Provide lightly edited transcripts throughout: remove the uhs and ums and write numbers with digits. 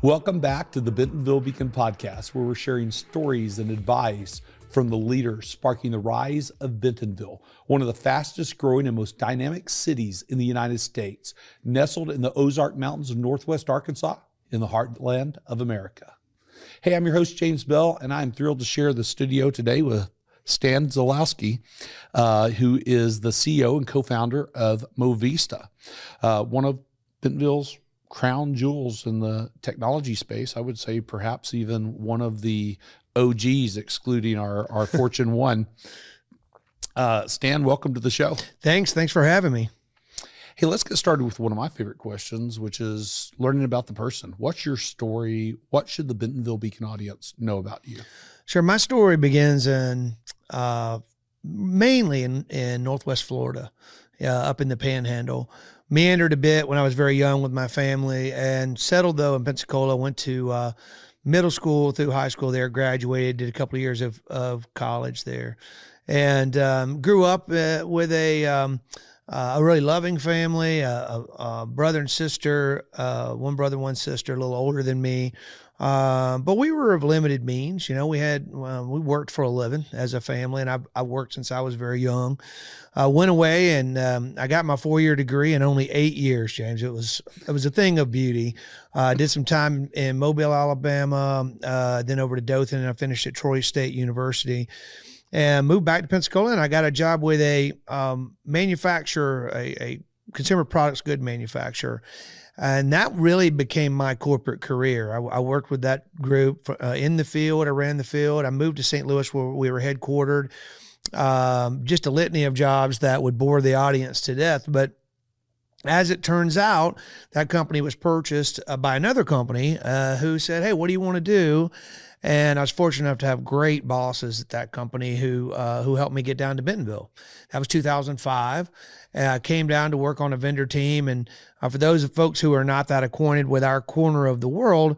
Welcome back to the Bentonville Beacon podcast, where we're sharing stories and advice from the leaders sparking the rise of Bentonville, one of the fastest growing and most dynamic cities in the United States, nestled in the Ozark Mountains of Northwest Arkansas in the heartland of America. Hey, I'm your host, James Bell, and I'm thrilled to share the studio today with Stan Zylowski, who is the CEO and co-founder of Movista, one of Bentonville's crown jewels in the technology space. I would say perhaps even one of the OGs, excluding our Fortune 1. Stan, welcome to the show. Thanks for having me. Hey, let's get started with one of my favorite questions, which is learning about the person. What's your story? What should the Bentonville Beacon audience know about you? Sure. My story begins in mainly in Northwest Florida, up in the Panhandle. Meandered a bit when I was very young with my family, and settled though in Pensacola. Went to middle school through high school there, graduated, did a couple of years of college there, and grew up with a really loving family, a brother and sister, one brother, one sister, a little older than me. But we were of limited means. We worked for a living as a family, and I worked since I was very young. Went away and I got my 4-year degree in only 8 years, James. It was a thing of beauty. Did some time in Mobile, Alabama, then over to Dothan, and I finished at Troy State University. And moved back to Pensacola, and I got a job with a manufacturer, a consumer products good manufacturer. And that really became my corporate career. I worked with that group in the field. I ran the field. I moved to St. Louis where we were headquartered. Just a litany of jobs that would bore the audience to death. But as it turns out, that company was purchased by another company who said, "Hey, what do you want to do?" And I was fortunate enough to have great bosses at that company who helped me get down to Bentonville. That was 2005. I came down to work on a vendor team. And for those folks who are not that acquainted with our corner of the world,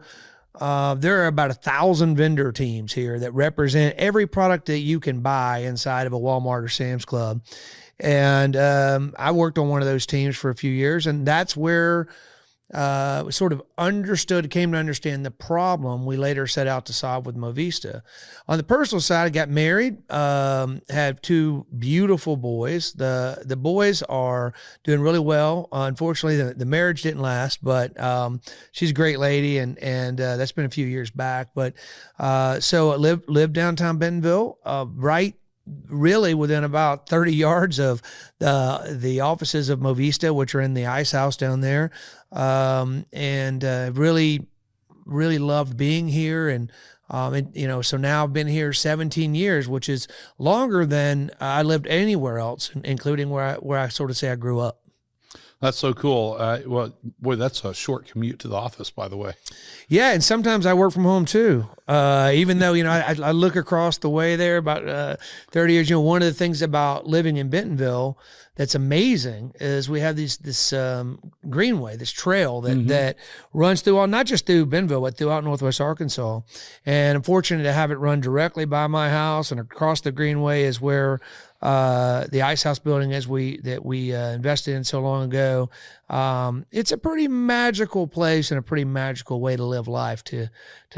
there are about 1,000 vendor teams here that represent every product that you can buy inside of a Walmart or Sam's Club. And I worked on one of those teams for a few years, and that's where sort of came to understand the problem we later set out to solve with Movista. On the personal side, I got married, had 2 beautiful boys. The boys are doing really well. Unfortunately, the marriage didn't last, but she's a great lady, and that's been a few years back. But so I lived downtown Bentonville, right really within about 30 yards of the offices of Movista, which are in the Ice House down there. And really loved being here. And so now I've been here 17 years, which is longer than I lived anywhere else, including where I sort of say I grew up. That's so cool. Well, boy, that's a short commute to the office, by the way. Yeah, and sometimes I work from home too. Even though, I look across the way there about 30 years. One of the things about living in Bentonville that's amazing is we have this greenway, this trail that runs through not just through Bentonville, but throughout Northwest Arkansas. And I'm fortunate to have it run directly by my house, and across the greenway is where the Ice House building that we invested in so long ago. It's a pretty magical place and a pretty magical way to live life, to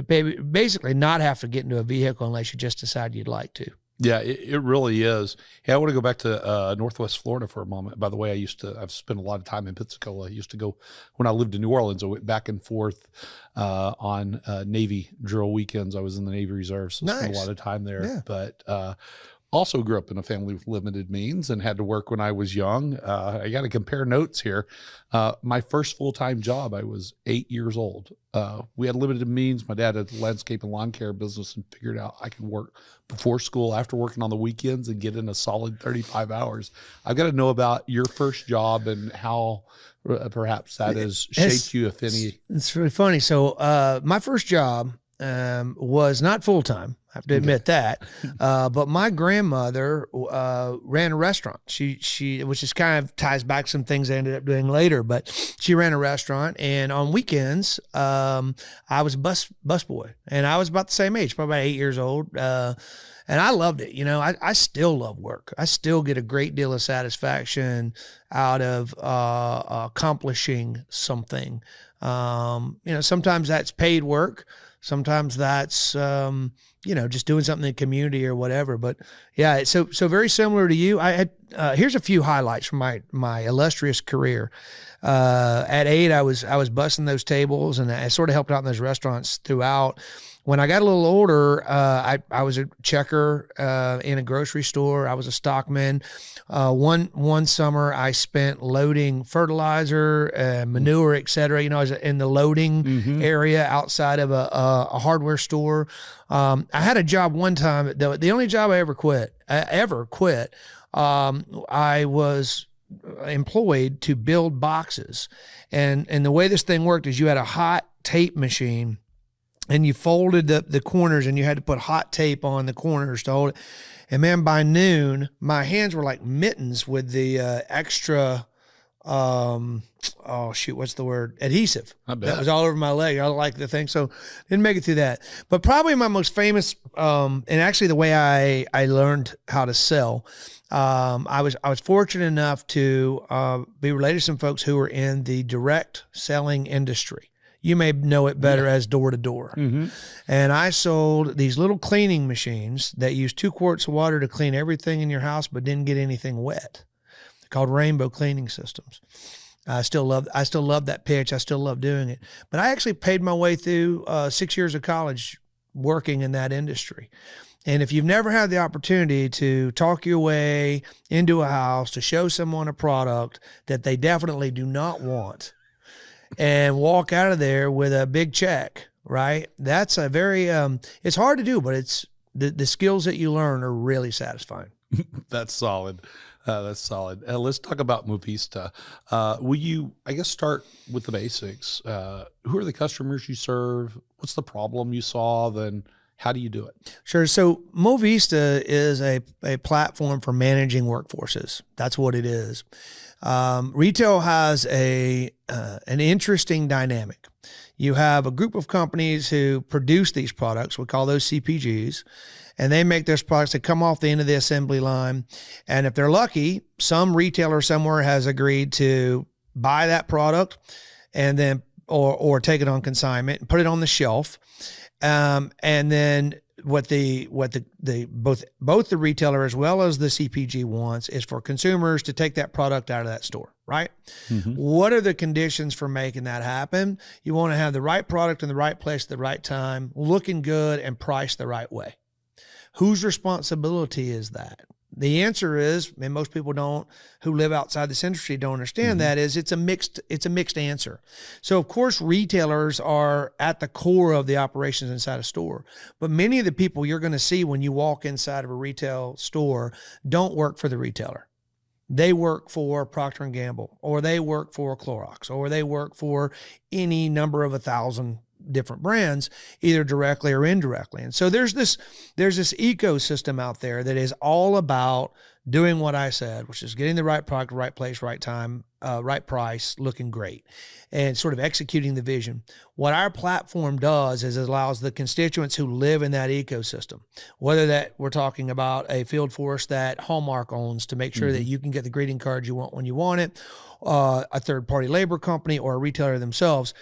basically not have to get into a vehicle unless you just decide you'd like to. Yeah, it really is. Hey, I want to go back to Northwest Florida for a moment. By the way, I've spent a lot of time in Pensacola. I used to go, when I lived in New Orleans, I went back and forth on Navy drill weekends. I was in the Navy Reserve, so I spent a lot of time there. Yeah. But also grew up in a family with limited means and had to work when I was young. I got to compare notes here. My first full-time job, I was 8 years old. We had limited means. My dad had a landscape and lawn care business and figured out I could work before school, after working on the weekends, and get in a solid 35 hours. I've got to know about your first job and how perhaps that has shaped you, if any. It's really funny. So my first job was not full-time. I have to admit that. But my grandmother ran a restaurant. She, which is kind of ties back some things I ended up doing later. But she ran a restaurant, and on weekends, I was a bus boy, and I was about the same age, probably about 8 years old. And I loved it. You know, I still love work. I still get a great deal of satisfaction out of accomplishing something. You know, sometimes that's paid work. Sometimes that's, you know, just doing something in the community or whatever. But yeah, so very similar to you. I had, here's a few highlights from my illustrious career. At 8, I was bussing those tables, and I sort of helped out in those restaurants throughout. When I got a little older, I was a checker in a grocery store. I was a stockman. One summer, I spent loading fertilizer, manure, et cetera. You know, I was in the loading area outside of a hardware store. I had a job one time, the only job I ever quit. I was employed to build boxes, and the way this thing worked is you had a hot tape machine, and you folded the corners, and you had to put hot tape on the corners to hold it. And man, by noon, my hands were like mittens with the extra, oh shoot, what's the word? Adhesive. I bet. That was all over my leg. I like the thing. So didn't make it through that. But probably my most famous, and actually the way I learned how to sell, I was fortunate enough to be related to some folks who were in the direct selling industry. You may know it better as door to door. And I sold these little cleaning machines that use 2 quarts of water to clean everything in your house, but didn't get anything wet. They're called Rainbow Cleaning Systems. I still love that pitch. I still love doing it. But I actually paid my way through 6 years of college working in that industry. And if you've never had the opportunity to talk your way into a house, to show someone a product that they definitely do not want, and walk out of there with a big check, right? That's a very, it's hard to do, but it's the skills that you learn are really satisfying. That's solid. That's solid. Let's talk about Movista. Will you, I guess, start with the basics? Who are the customers you serve? What's the problem you solve? And how do you do it? Sure. So Movista is a platform for managing workforces. That's what it is. Retail has an interesting dynamic. You have a group of companies who produce these products. We call those CPGs, and they make those products that come off the end of the assembly line. And if they're lucky, some retailer somewhere has agreed to buy that product and then, or take it on consignment and put it on the shelf. And then what both the retailer as well as the CPG wants is for consumers to take that product out of that store, right? What are the conditions for making that happen? You want to have the right product in the right place at the right time, looking good, and priced the right way. Whose responsibility is that? The answer is, and most people who live outside this industry don't understand that, is it's a mixed answer. So of course, retailers are at the core of the operations inside a store, but many of the people you're going to see when you walk inside of a retail store don't work for the retailer. They work for Procter & Gamble, or they work for Clorox, or they work for any number of 1,000 different brands, either directly or indirectly. And so there's this ecosystem out there that is all about doing what I said, which is getting the right product, right place, right time, right price, looking great, and sort of executing the vision. What our platform does is it allows the constituents who live in that ecosystem, whether that we're talking about a field force that Hallmark owns to make sure that you can get the greeting cards you want when you want it, a third-party labor company, or a retailer themselves.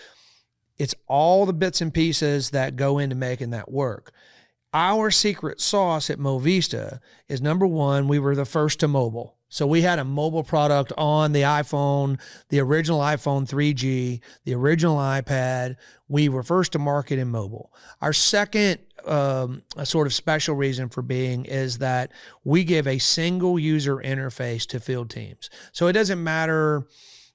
It's all the bits and pieces that go into making that work. Our secret sauce at Movista is, number one, we were the first to mobile. So we had a mobile product on the iPhone, the original iPhone 3G, the original iPad. We were first to market in mobile. Our second sort of special reason for being is that we give a single user interface to field teams. So it doesn't matter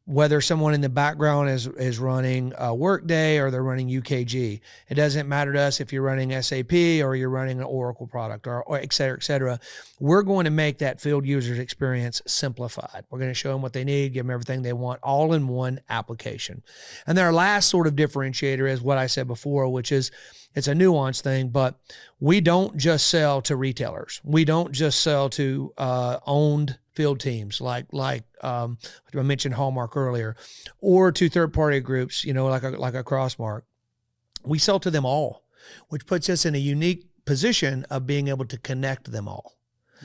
whether someone in the background is running Workday or they're running UKG. It doesn't matter to us if you're running SAP or you're running an Oracle product or et cetera, et cetera. We're going to make that field user's experience simplified. We're going to show them what they need, give them everything they want, all in one application. And then our last sort of differentiator is what I said before, which is it's a nuanced thing, but we don't just sell to retailers. We don't just sell to owned field teams like I mentioned Hallmark earlier, or to third-party groups, like a Crossmark. We sell to them all, which puts us in a unique position of being able to connect them all.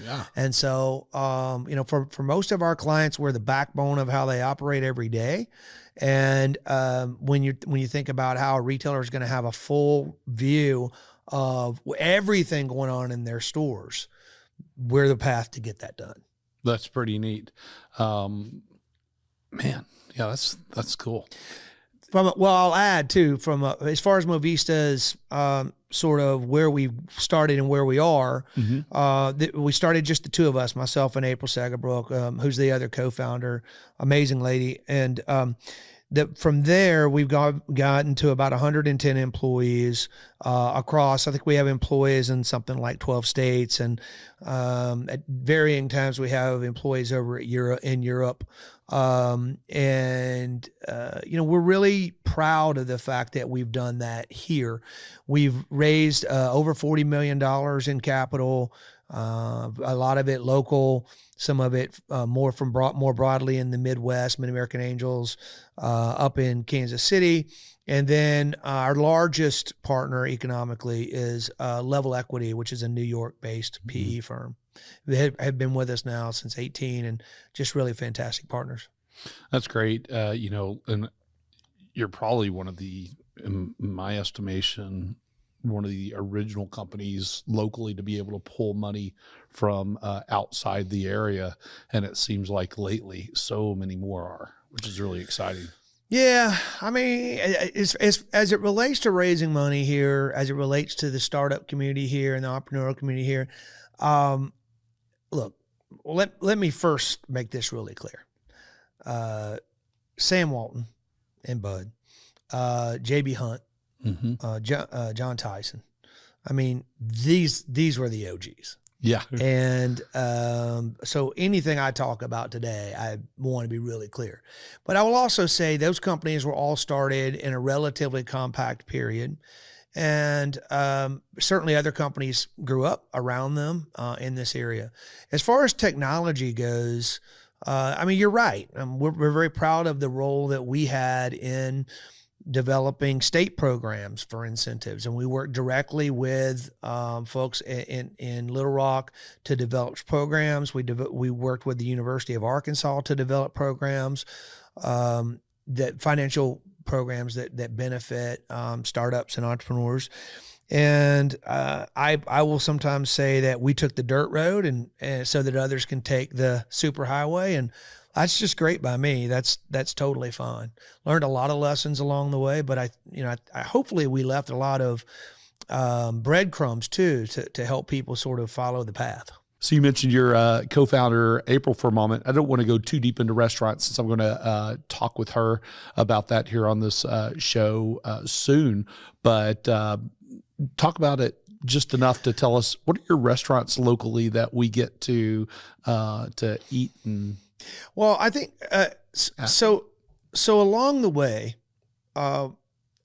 Yeah. And so, for most of our clients, we're the backbone of how they operate every day. And when you think about how a retailer is going to have a full view of everything going on in their stores, we're the path to get that done. That's pretty neat. Man, yeah, that's cool. I'll add too, as far as Movista's sort of where we started and where we are, we started just the two of us, myself and April Sagabrook, who's the other co-founder, amazing lady. And from there, we've gotten to about 110 employees across. I think we have employees in something like 12 states, and at varying times we have employees over in Europe. We're really proud of the fact that we've done that here. We've raised over $40 million in capital, a lot of it local, some of it more broadly in the Midwest, Mid-American Angels, up in Kansas City. And then our largest partner economically is Level Equity, which is a New York-based PE firm. They have been with us now since 2018, and just really fantastic partners. That's great. And you're probably one of the, in my estimation, one of the original companies locally to be able to pull money from outside the area. And it seems like lately so many more are, which is really exciting. Yeah. I mean, as it relates to raising money here, as it relates to the startup community here and the entrepreneurial community here, look, let me first make this really clear. Sam Walton and Bud, JB Hunt, John Tyson. I mean, these were the OGs. Yeah. And so anything I talk about today, I want to be really clear. But I will also say those companies were all started in a relatively compact period. And certainly other companies grew up around them in this area. As far as technology goes, you're right. We're very proud of the role that we had in developing state programs for incentives. And we worked directly with folks in Little Rock to develop programs. We worked with the University of Arkansas to develop programs, that financial programs that benefit startups and entrepreneurs. And I will sometimes say that we took the dirt road and so that others can take the superhighway, and that's just great by me. That's totally fine. Learned a lot of lessons along the way, but I hopefully we left a lot of breadcrumbs too to help people sort of follow the path. So you mentioned your co-founder, April, for a moment. I don't want to go too deep into restaurants since I'm going to talk with her about that here on this show soon. But talk about it just enough to tell us, what are your restaurants locally that we get to eat? And well, I think so along the way,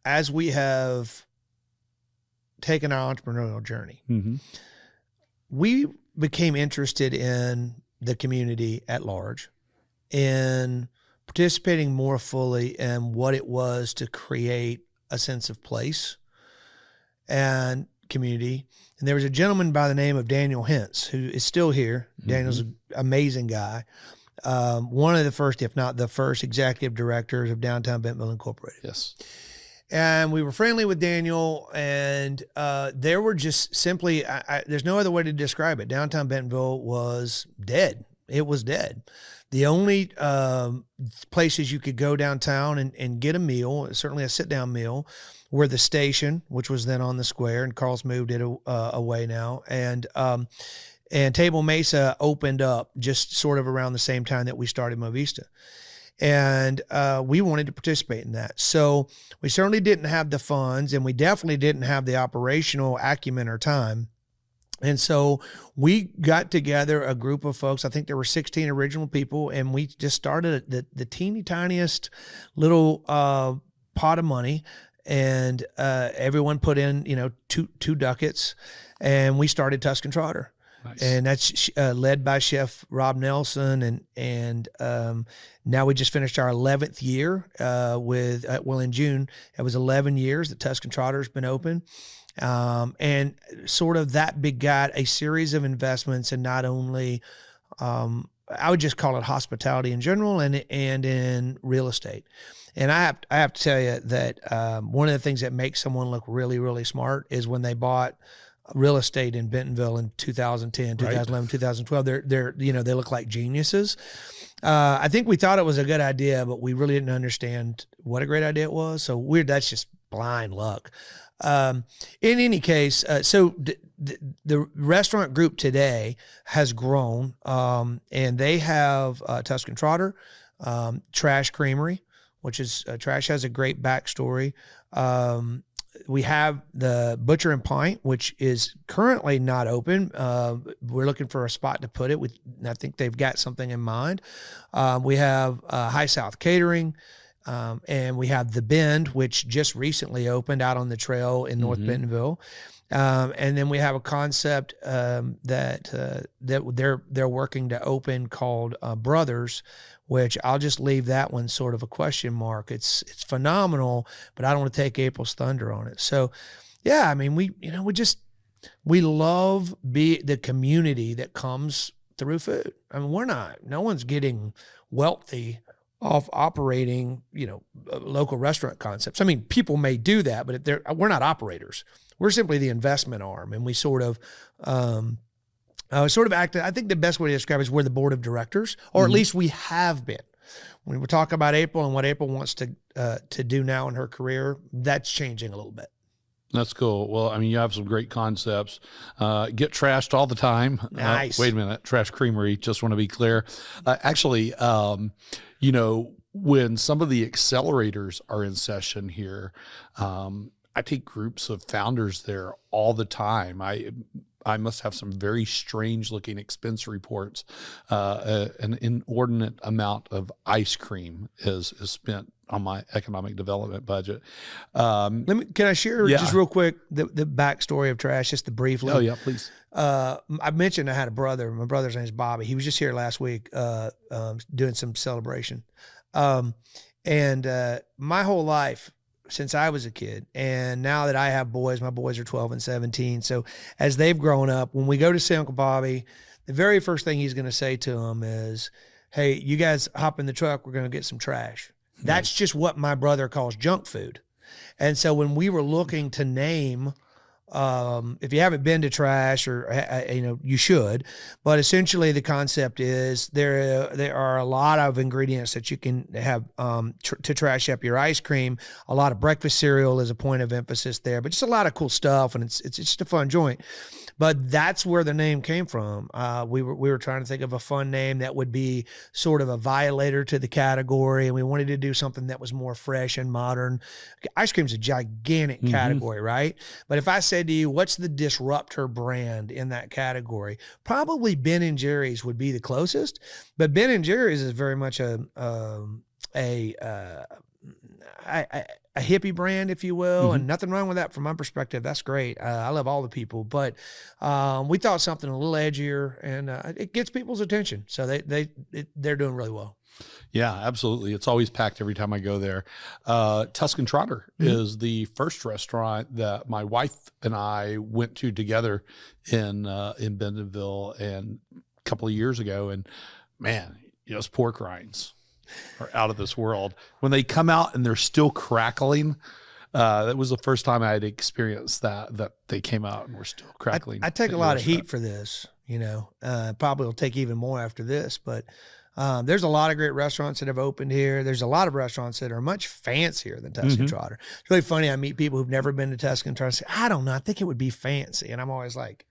as we have taken our entrepreneurial journey, we became interested in the community at large, in participating more fully in what it was to create a sense of place and community. And there was a gentleman by the name of Daniel Hentz, who is still here. Daniel's an amazing guy. One of the first, if not the first, executive directors of Downtown Bentonville Incorporated. Yes. And we were friendly with Daniel, and there were just simply, there's no other way to describe it. Downtown Bentonville was dead. It was dead. The only places you could go downtown and get a meal, certainly a sit-down meal, were the station, which was then on the square, and Carl's moved it away now, and Table Mesa opened up just sort of around the same time that we started Movista. And we wanted to participate in that. So we certainly didn't have the funds, and we definitely didn't have the operational acumen or time. And so we got together a group of folks. I think there were 16 original people, and we just started the teeny tiniest little pot of money, and everyone put in, you know, two ducats, and we started Tuscan Trotter. Nice. And that's led by Chef Rob Nelson, and now we just finished our 11th year in June. It was 11 years that Tuscan Trotter's been open. And sort of that begat a series of investments in not only, I would just call it hospitality in general, and in real estate. And I have to tell you that one of the things that makes someone look really, really smart is when they bought real estate in Bentonville in 2010, 2011, 2012. They're you know, they look like geniuses. I think we thought it was a good idea, but we really didn't understand what a great idea it was. So that's just blind luck. In any case, so the restaurant group today has grown, and they have Tuscan Trotter, Trash Creamery, which is Trash has a great backstory. We have the Butcher and Pint, which is currently not open. We're looking for a spot to put it. I think they've got something in mind. We have High South Catering. And we have The Bend, which just recently opened out on the trail in North Bentonville. And then we have a concept that they're working to open called Brothers, which I'll just leave that one sort of a question mark. It's phenomenal, but I don't want to take April's thunder on it. So, yeah, I mean, we love the community that comes through food. I mean, no one's getting wealthy off operating, you know, local restaurant concepts. I mean, people may do that, but we're not operators. We're simply the investment arm, and we sort of act. I think the best way to describe it is we're the board of directors, or at least we have been. When we talk about April and what April wants to do now in her career, that's changing a little bit. That's cool. Well, I mean, you have some great concepts. Get trashed all the time. Nice. Wait a minute. Trash Creamery. Just want to be clear. Actually, you know, when some of the accelerators are in session here, I take groups of founders there all the time. I must have some very strange looking expense reports. An inordinate amount of ice cream is spent on my economic development budget. Can I share just real quick the backstory of Trash, just the briefly? Oh yeah, please. I mentioned I had a brother. My brother's name is Bobby. He was just here last week doing some celebration. And my whole life, since I was a kid, and now that I have boys, my boys are 12 and 17. So as they've grown up, when we go to see Uncle Bobby, the very first thing he's going to say to them is, "Hey, you guys hop in the truck. We're going to get some trash." That's just what my brother calls junk food. And so when we were looking to name, if you haven't been to Trash, or you know, you should, but essentially the concept is there are a lot of ingredients that you can have to trash up your ice cream. A lot of breakfast cereal is a point of emphasis there, but just a lot of cool stuff, and it's just a fun joint. But that's where the name came from. We were trying to think of a fun name that would be sort of a violator to the category, and we wanted to do something that was more fresh and modern. Ice cream's a gigantic category, right? But if I said to you, what's the disruptor brand in that category? Probably Ben & Jerry's would be the closest, but Ben & Jerry's is very much a hippie brand, if you will, and nothing wrong with that from my perspective. That's great. I love all the people, but we thought something a little edgier, and it gets people's attention. So they're doing really well. Yeah, absolutely. It's always packed every time I go there. Tuscan Trotter is the first restaurant that my wife and I went to together in Bentonville and a couple of years ago. And man, you know, those pork rinds are out of this world. When they come out and they're still crackling, that was the first time I had experienced that they came out and were still crackling. I take a lot of heat for this, you know, probably will take even more after this, but there's a lot of great restaurants that have opened here. There's a lot of restaurants that are much fancier than Tuscan Trotter. It's really funny. I meet people who've never been to Tuscan Trotter and say, I don't know, I think it would be fancy. And I'm always like,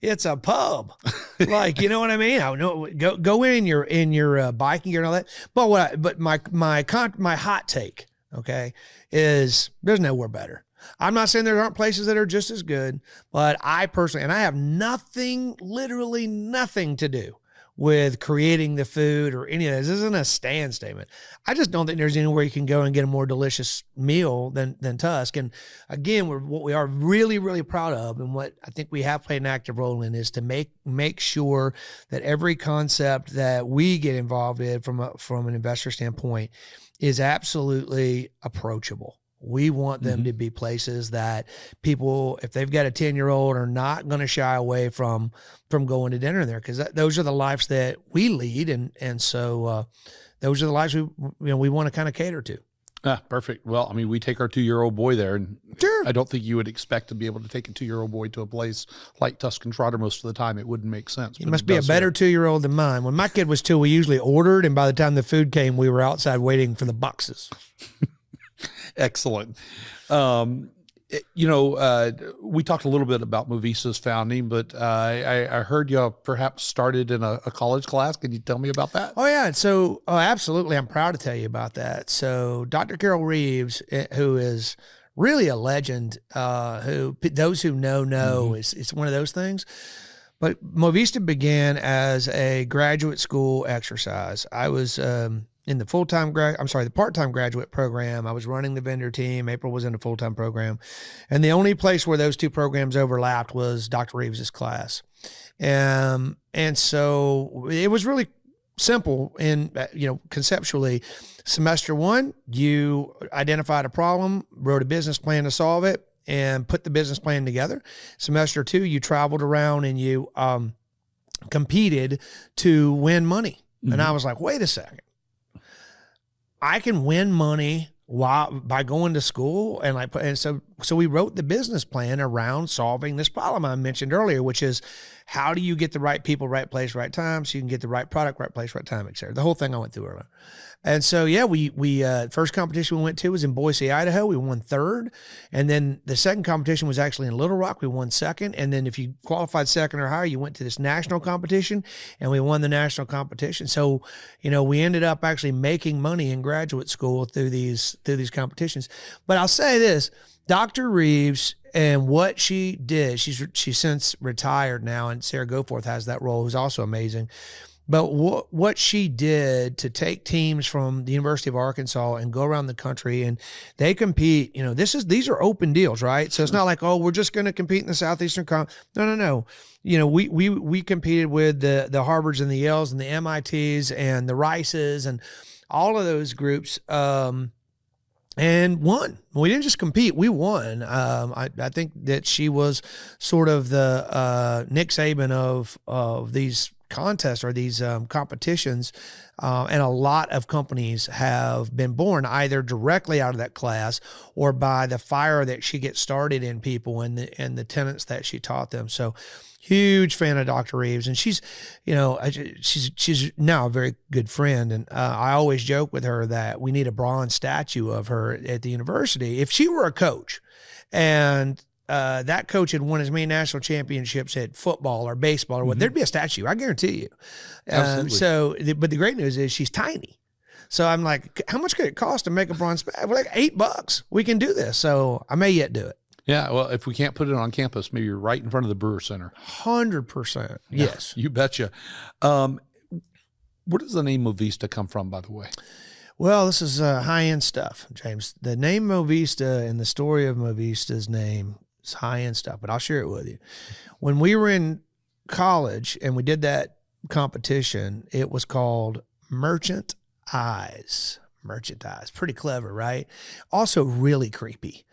It's a pub. Like, you know what I mean? I know, go in your biking gear and all that. But my hot take, okay, is there's nowhere better. I'm not saying there aren't places that are just as good, but I personally, and I have nothing, literally nothing to do with creating the food or any of this. This isn't a stand statement. I just don't think there's anywhere you can go and get a more delicious meal than Tusk. And again, what we are really, really proud of, and what I think we have played an active role in, is to make sure that every concept that we get involved in from an investor standpoint is absolutely approachable. We want them to be places that people, if they've got a 10-year-old, are not going to shy away from going to dinner there, because those are the lives that we lead, and so those are the lives we want to kind of cater to. Perfect. Well, I mean, we take our 2-year-old boy there, and sure. I don't think you would expect to be able to take a 2-year-old boy to a place like Tuscan Trotter most of the time. It wouldn't make sense. He must be a better 2-year-old than mine. When my kid was 2, we usually ordered, and by the time the food came, we were outside waiting for the boxes. Excellent. We talked a little bit about Movista's founding, but I heard you perhaps started in a college class. Can you tell me about that? Oh, yeah. So, absolutely. I'm proud to tell you about that. So Dr. Carol Reeves, who is really a legend, who those who know, it's one of those things. But Movista began as a graduate school exercise. I was in the the part-time graduate program. I was running the vendor team. April was in the full-time program. And the only place where those two programs overlapped was Dr. Reeves's class. And so it was really simple in, conceptually. Semester 1, you identified a problem, wrote a business plan to solve it, and put the business plan together. Semester 2, you traveled around and you competed to win money. And I was like, wait a second. I can win money by going to school, and so we wrote the business plan around solving this problem I mentioned earlier, which is, how do you get the right people, right place, right time, so you can get the right product, right place, right time, et cetera. The whole thing I went through earlier. And so, yeah, we first competition we went to was in Boise, Idaho. We won 3rd. And then the second competition was actually in Little Rock. We won 2nd. And then if you qualified 2nd or higher, you went to this national competition, and we won the national competition. So, we ended up actually making money in graduate school through these competitions. But I'll say this, Dr. Reeves and what she did, she's since retired now, and Sarah Goforth has that role, who's also amazing. But what she did to take teams from the University of Arkansas and go around the country, and they compete, these are open deals, right? So it's not like, oh, we're just going to compete in the Southeastern Conference. No. We competed with the Harvards and the Yales and the MITs and the Rices and all of those groups, and won. We didn't just compete, we won. I think that she was sort of the Nick Saban of these contests or these competitions, and a lot of companies have been born either directly out of that class or by the fire that she gets started in people and the tenets that she taught them. So huge fan of Dr. Reeves, and she's now a very good friend. And I always joke with her that we need a bronze statue of her at the university. If she were a coach, and that coach had won as many national championships at football or baseball or what, there'd be a statue. I guarantee you. Absolutely. But the great news is she's tiny. So I'm like, how much could it cost to make a bronze? We're like $8. We can do this. So I may yet do it. Yeah, well, if we can't put it on campus, maybe you're right in front of the Brewer Center. 100%. Yes. You betcha. Where does the name Movista come from, by the way? Well, this is high-end stuff, James. The name Movista and the story of Movista's name is high-end stuff, but I'll share it with you. When we were in college and we did that competition, it was called Merchant Eyes. Merchant Eyes. Pretty clever, right? Also really creepy.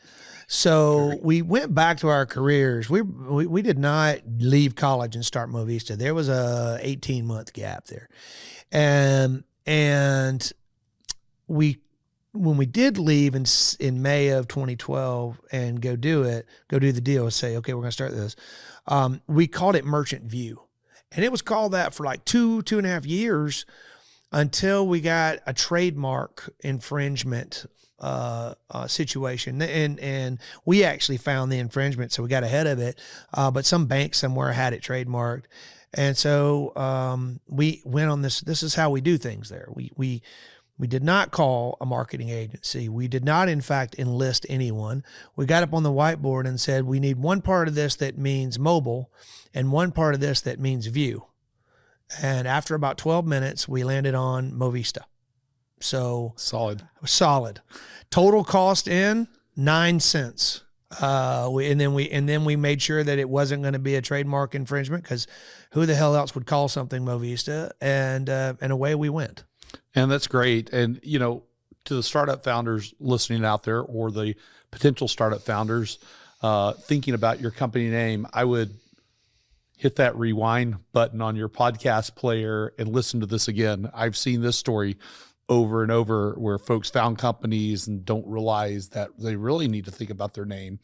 So we went back to our careers. We did not leave college and start Movista. There was a 18-month gap there. And when we did leave in May of 2012 and go do the deal, say, okay, we're going to start this. We called it Merchant View. And it was called that for like two and a half years until we got a trademark infringement situation, and we actually found the infringement, so we got ahead of it. But some bank somewhere had it trademarked, and so we went on this. This is how we do things there. We did not call a marketing agency. We did not, in fact, enlist anyone. We got up on the whiteboard and said, we need one part of this that means mobile and one part of this that means view. And after about 12 minutes, we landed on Movista. So solid. Total cost in 9 cents. And then we made sure that it wasn't going to be a trademark infringement, because who the hell else would call something Movista? And away we went. And that's great. And, you know, to the startup founders listening out there, or the potential startup founders thinking about your company name, I would hit that rewind button on your podcast player and listen to this again. I've seen this story over and over where folks found companies and don't realize that they really need to think about their name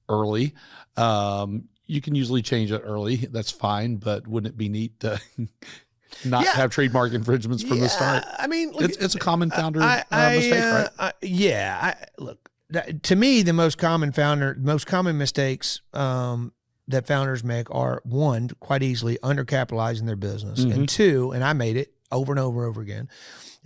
early. You can usually change it early. That's fine. But wouldn't it be neat to not have trademark infringements from the start? I mean, look, it's a common founder mistake, right? Look, to me, the most common mistakes that founders make are, one, quite easily undercapitalizing their business, and two, and I made it over and over again,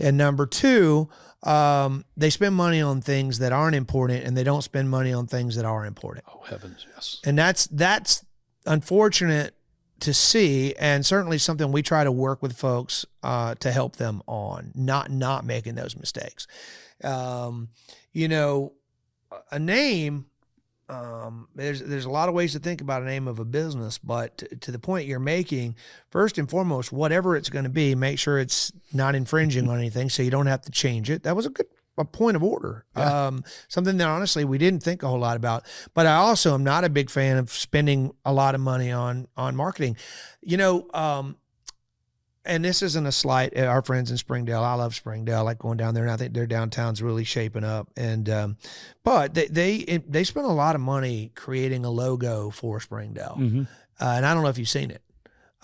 and number two, they spend money on things that aren't important, and they don't spend money on things that are important. Oh, heavens, yes. And that's unfortunate to see, and certainly something we try to work with folks to help them on, not making those mistakes. You know, a name, there's a lot of ways to think about a name of a business, but to the point you're making, first and foremost, whatever it's going to be, make sure it's not infringing on anything, so you don't have to change it. That was a point of order. Yeah. Something that honestly we didn't think a whole lot about. But I also am not a big fan of spending a lot of money on marketing. You know, and this isn't a slight at our friends in Springdale. I love Springdale. I like going down there, and I think their downtown's really shaping up. And but they spend a lot of money creating a logo for Springdale. And I don't know if you've seen it.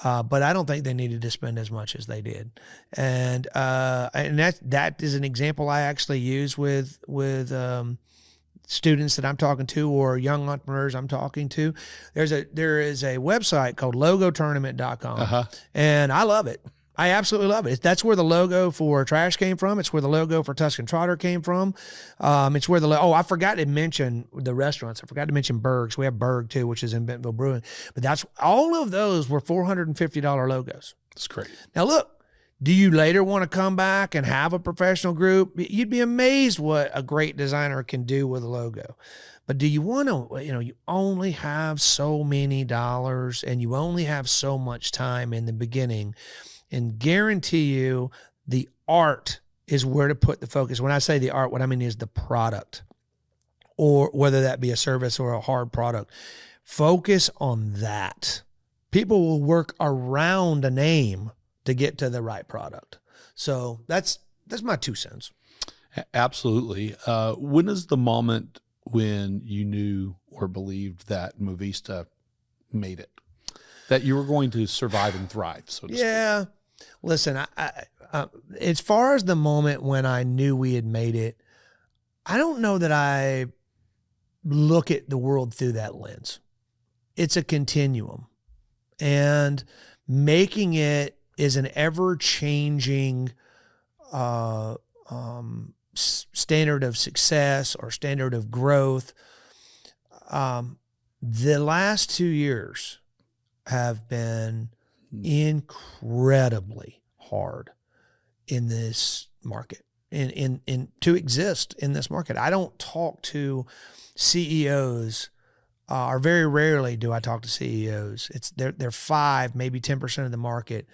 But I don't think they needed to spend as much as they did, and that is an example I actually use with students that I'm talking to, or young entrepreneurs I'm talking to. There is a website called logotournament.com, and I love it. I absolutely love it. That's where the logo for Trash came from. It's where the logo for Tuscan Trotter came from. It's where I forgot to mention the restaurants. I forgot to mention Berg's. We have Berg too, which is in Bentonville Brewing. But all of those were $450 logos. That's great. Now look, do you later want to come back and have a professional group? You'd be amazed what a great designer can do with a logo. But do you want to, you only have so many dollars, and you only have so much time in the beginning. And guarantee you the art is where to put the focus. When I say the art, what I mean is the product, or whether that be a service or a hard product. Focus on that. People will work around a name to get to the right product. So that's my 2 cents. Absolutely. When is the moment when you knew or believed that Movista made it, that you were going to survive and thrive, so to speak? Yeah. Listen, as far as the moment when I knew we had made it, I don't know that I look at the world through that lens. It's a continuum, and making it is an ever-changing standard of success or standard of growth. The last 2 years have been incredibly hard in this market, in to exist in this market. I don't talk to CEOs, or very rarely do I talk to CEOs. They're 5, maybe 10% of the market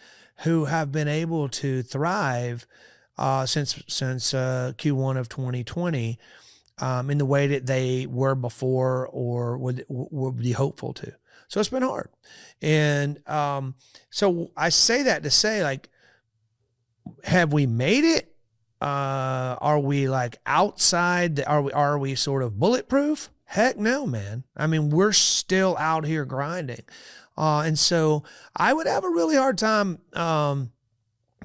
who have been able to thrive since Q1 of 2020 in the way that they were before or would be hopeful to. So it's been hard. And so I say that to say, like, have we made it? Are we like outside? Are we sort of bulletproof? Heck no, man. I mean, we're still out here grinding. And so I would have a really hard time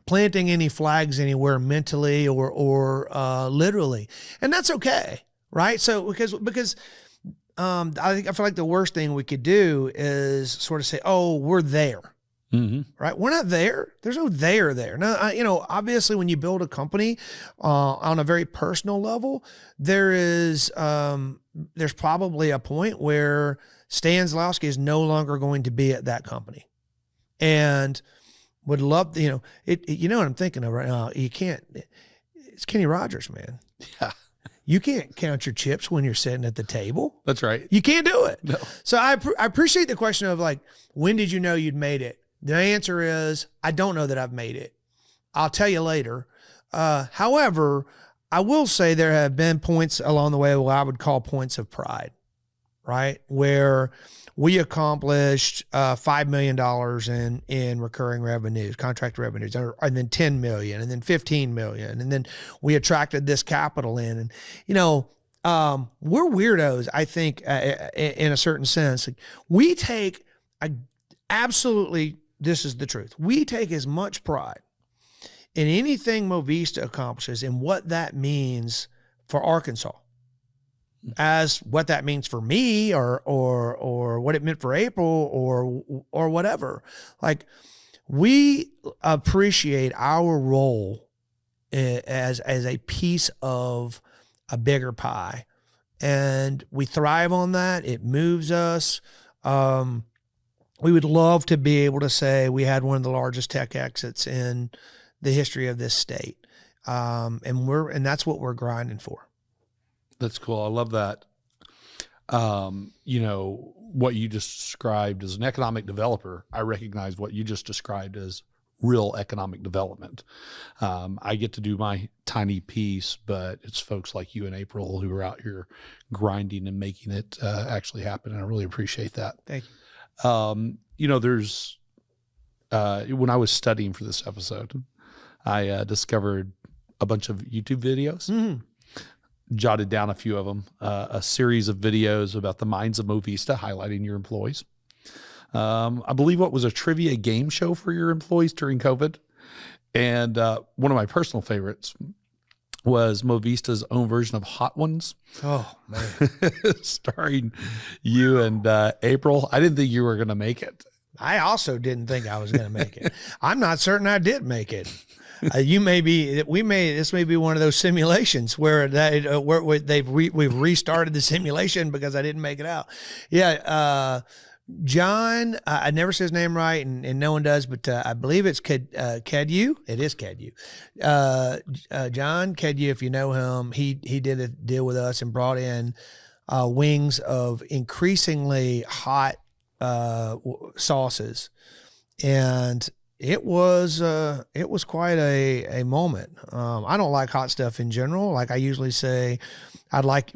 planting any flags anywhere mentally or literally, and that's okay, right? So because I feel like the worst thing we could do is sort of say, oh, we're there. Right? We're not there. There's no there. Now, obviously when you build a company on a very personal level, there's probably a point where Stan Zylowski is no longer going to be at that company, and would love to, you know what I'm thinking of right now. You can't, it's Kenny Rogers, man. Yeah. You can't count your chips when you're sitting at the table. That's right. You can't do it. No. So I appreciate the question of like, when did you know you'd made it? The answer is, I don't know that I've made it. I'll tell you later. However, I will say there have been points along the way what I would call points of pride, right? Where we accomplished $5 million in recurring revenues, contract revenues, and then 10 million, and then 15 million. And then we attracted this capital in. And, we're weirdos, I think, in a certain sense. We take absolutely, this is the truth. We take as much pride in anything Movista accomplishes and what that means for Arkansas as what that means for me or what it meant for April or whatever. Like, we appreciate our role as a piece of a bigger pie, and we thrive on that. It moves us. We would love to be able to say we had one of the largest tech exits in the history of this state. And that's what we're grinding for. That's cool. I love that. What you just described as an economic developer, I recognize what you just described as real economic development. I get to do my tiny piece, but it's folks like you and April who are out here grinding and making it actually happen. And I really appreciate that. Thank you. There's, when I was studying for this episode, I discovered a bunch of YouTube videos, jotted down a few of them, a series of videos about the minds of Movista, highlighting your employees. I believe what was a trivia game show for your employees during COVID. And one of my personal favorites was Movista's own version of Hot Ones. Oh, man. Starring you and April. I didn't think you were going to make it. I also didn't think I was going to make it. I'm not certain I did make it. This may be one of those simulations where we've restarted the simulation because I didn't make it out. Yeah. John, I never say his name right, and no one does, but I believe it's Kedyu. It is Kedyu. John Kedyu, if you know him, he did a deal with us and brought in wings of increasingly hot sauces, and it was quite a moment. I don't like hot stuff in general. Like I usually say,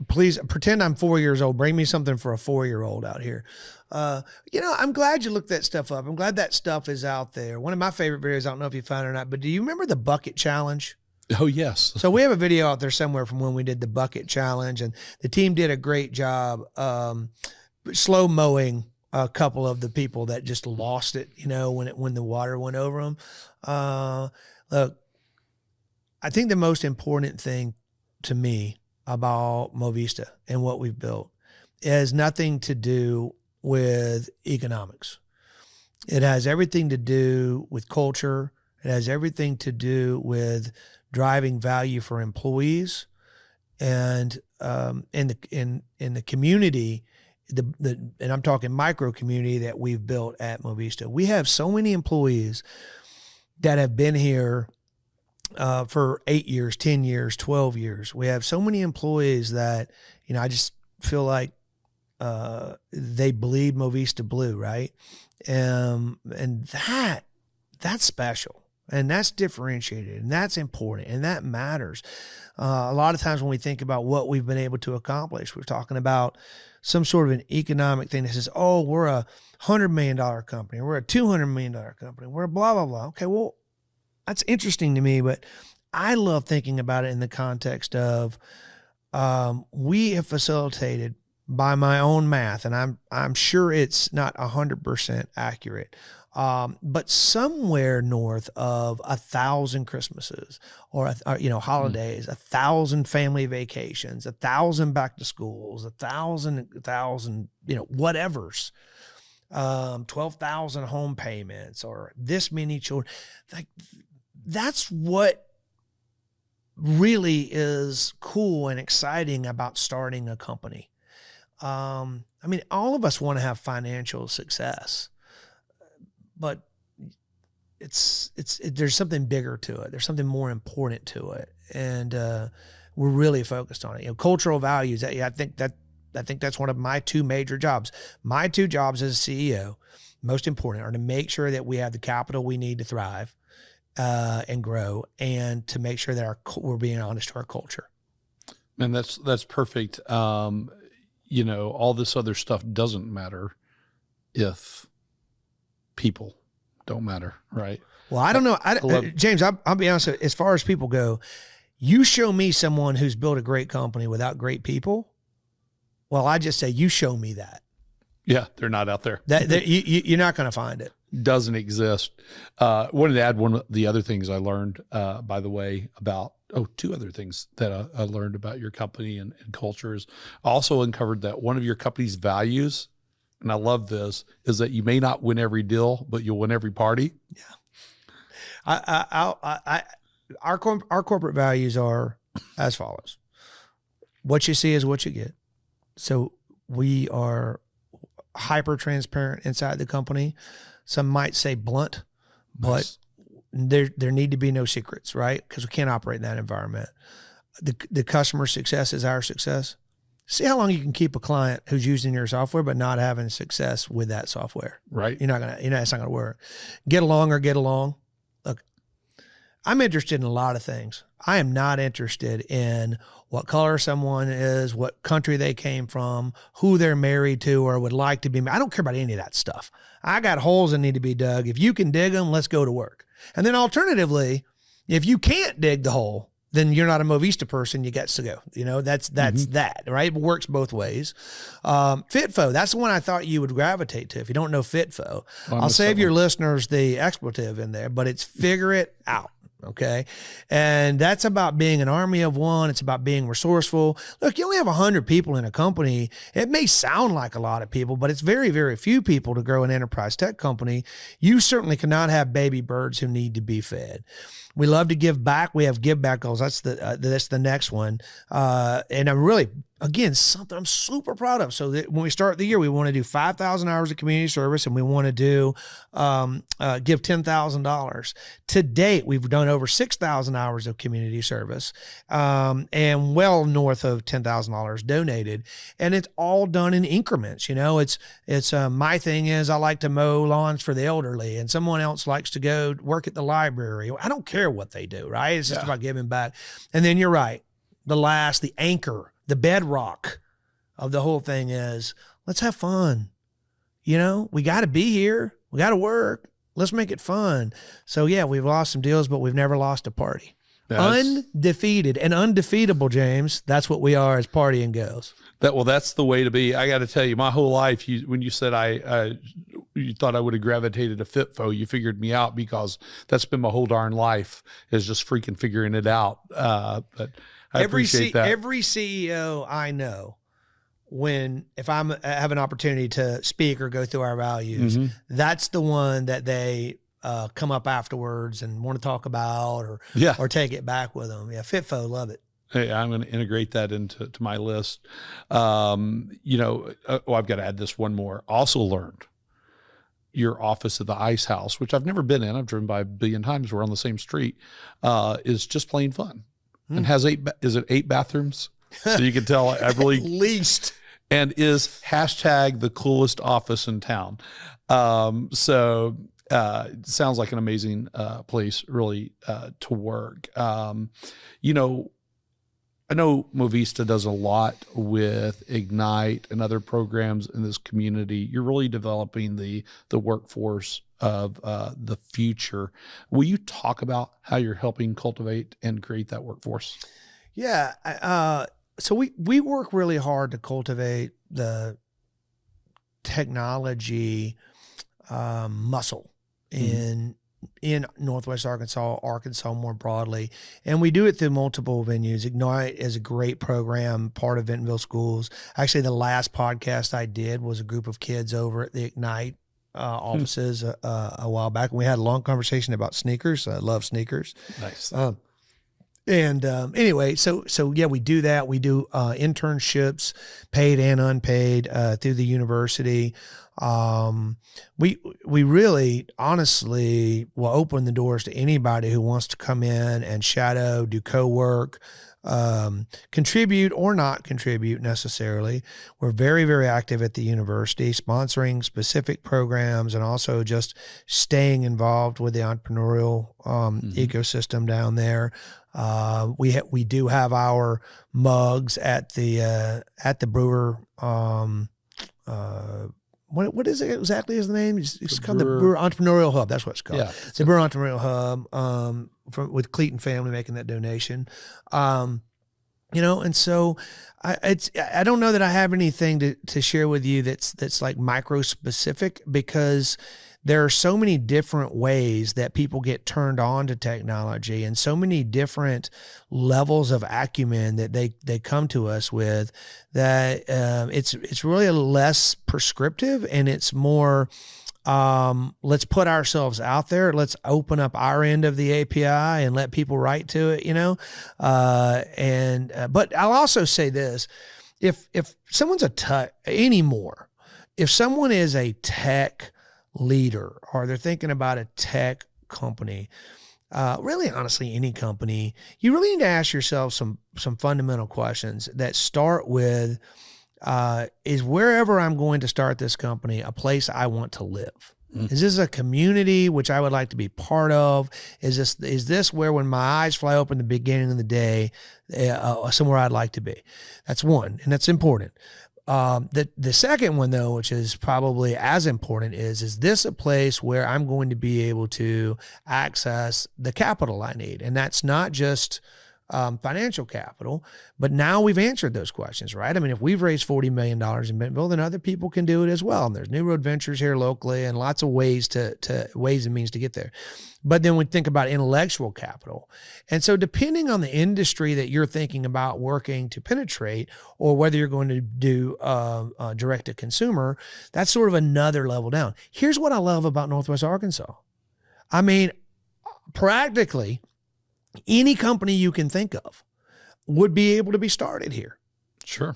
please pretend I'm 4 years old. Bring me something for a 4-year-old out here. I'm glad you looked that stuff up. I'm glad that stuff is out there. One of my favorite videos, I don't know if you found it or not, but do you remember the bucket challenge? Oh, yes. So we have a video out there somewhere from when we did the bucket challenge, and the team did a great job slow mowing a couple of the people that just lost it, when the water went over them. Look, I think the most important thing to me about Movista and what we've built has nothing to do with economics. It has everything to do with culture. It has everything to do with driving value for employees and in the community, and I'm talking micro community that we've built at Movista. We have so many employees that have been here for 8 years, 10 years, 12 years. We have so many employees that, I just feel like they bleed Movista blue, right? And that's special, and that's differentiated, and that's important, and that matters. A lot of times when we think about what we've been able to accomplish, we're talking about some sort of an economic thing that says, oh, we're a $100 million company, we're a $200 million company, we're a blah, blah, blah. Okay, well, that's interesting to me, but I love thinking about it in the context of we have facilitated, by my own math, and I'm sure it's not 100% accurate, But somewhere north of 1,000 Christmases or holidays, 1,000 family vacations, 1,000 back to schools, 1,000, whatevers, 12,000 home payments or this many children. Like that's what really is cool and exciting about starting a company. All of us want to have financial success, but there's something bigger to it. There's something more important to it. And, we're really focused on it. Cultural values. I think that's one of my two major jobs. My two jobs as a CEO, most important, are to make sure that we have the capital we need to thrive, and grow, and to make sure that we're being honest to our culture. And that's perfect. All this other stuff doesn't matter if people don't matter, right? Well, I don't know. James, I'll be honest, as far as people go, you show me someone who's built a great company without great people. Well, I just say, you show me that. Yeah, they're not out there. You're not going to find it. Doesn't exist. Wanted to add one of the other things I learned, by the way, about, two other things that I learned about your company and cultures. I also uncovered that one of your company's values, and I love this, is that you may not win every deal, but you'll win every party. Yeah. Our corporate values are as follows. What you see is what you get. So we are hyper transparent inside the company. Some might say blunt, but there need to be no secrets, right? Because we can't operate in that environment. The customer success is our success. See how long you can keep a client who's using your software but not having success with that software. Right. It's not gonna work. Get along or get along. Look, I'm interested in a lot of things. I am not interested in what color someone is, what country they came from, who they're married to or would like to be married. I don't care about any of that stuff. I got holes that need to be dug. If you can dig them, let's go to work. And then alternatively, if you can't dig the hole, then you're not a Movista person. You got to go. That's that, right? It works both ways. FitFo, that's the one I thought you would gravitate to. If you don't know FitFo, I'll save your listeners the expletive in there, but it's figure it out. Okay. And that's about being an army of one. It's about being resourceful. Look, you only have 100 people in a company. It may sound like a lot of people, but it's very, very few people to grow an enterprise tech company. You certainly cannot have baby birds who need to be fed. We love to give back. We have give back goals. That's the next one. And I'm really, again, something I'm super proud of. So that when we start the year, we want to do 5,000 hours of community service, and we want to do give $10,000. To date, we've done over 6,000 hours of community service, and well north of $10,000 donated. And it's all done in increments. It's my thing is I like to mow lawns for the elderly, and someone else likes to go work at the library. I don't care what they do, right? It's just about giving back. And then you're right. The anchor, the bedrock of the whole thing is let's have fun. We got to be here. We got to work. Let's make it fun. So yeah, we've lost some deals, but we've never lost a party. Undefeated and undefeatable, James. That's what we are as partying goes. That's the way to be. I got to tell you, my whole life, when you said you thought I would have gravitated to FitFo, you figured me out, because that's been my whole darn life, is just freaking figuring it out. But I appreciate that. Every CEO I know, if I have an opportunity to speak or go through our values, that's the one that they come up afterwards and want to talk about or take it back with them. Yeah, FitFo, love it. Hey, I'm going to integrate that into my list. I've got to add this one more. Also learned your office at the Ice House, which I've never been in. I've driven by a billion times. We're on the same street. Is just plain fun, and has 8 bathrooms? So you can tell I really at least, and is hashtag the coolest office in town. It sounds like an amazing place, really, to work. I know Movista does a lot with Ignite and other programs in this community. You're really developing the workforce of the future. Will you talk about how you're helping cultivate and create that workforce? Yeah. So we work really hard to cultivate the technology muscle in Northwest Arkansas more broadly. And we do it through multiple venues. Ignite is a great program, part of Bentonville schools. Actually, the last podcast I did was a group of kids over at the Ignite offices a while back. And we had a long conversation about sneakers. I love sneakers. Nice. Anyway, so yeah, we do that. We do internships, paid and unpaid, through the university. We really honestly will open the doors to anybody who wants to come in and shadow, do co-work, contribute or not contribute necessarily. We're very, very active at the university, sponsoring specific programs and also just staying involved with the entrepreneurial ecosystem down there. We do have our mugs at the brewer. What is it exactly is the name? It's called the Brewer Entrepreneurial Hub. That's what it's called. Yeah, it's the Brewer Entrepreneurial Hub, with Cleeton family making that donation. And so I don't know that I have anything to share with you that's like micro specific, because there are so many different ways that people get turned on to technology and so many different levels of acumen that they come to us with, that it's really less prescriptive, and it's more let's put ourselves out there. Let's open up our end of the API and let people write to it, but I'll also say this, if someone's if someone is a tech leader, or they're thinking about a tech company, really honestly any company, you really need to ask yourself some fundamental questions that start with, is wherever I'm going to start this company a place I want to live? Is this a community which I would like to be part of? Is this where, when my eyes fly open at the beginning of the day, somewhere I'd like to be? That's one, and that's important. The second one, though, which is probably as important, is this a place where I'm going to be able to access the capital I need? And that's not just financial capital, but now we've answered those questions, right? I mean, if we've raised $40 million in Bentonville, then other people can do it as well. And there's New Road Ventures here locally, and lots of ways ways and means to get there. But then we think about intellectual capital. And so depending on the industry that you're thinking about working to penetrate, or whether you're going to do direct to consumer, that's sort of another level down. Here's what I love about Northwest Arkansas. I mean, practically any company you can think of would be able to be started here. Sure.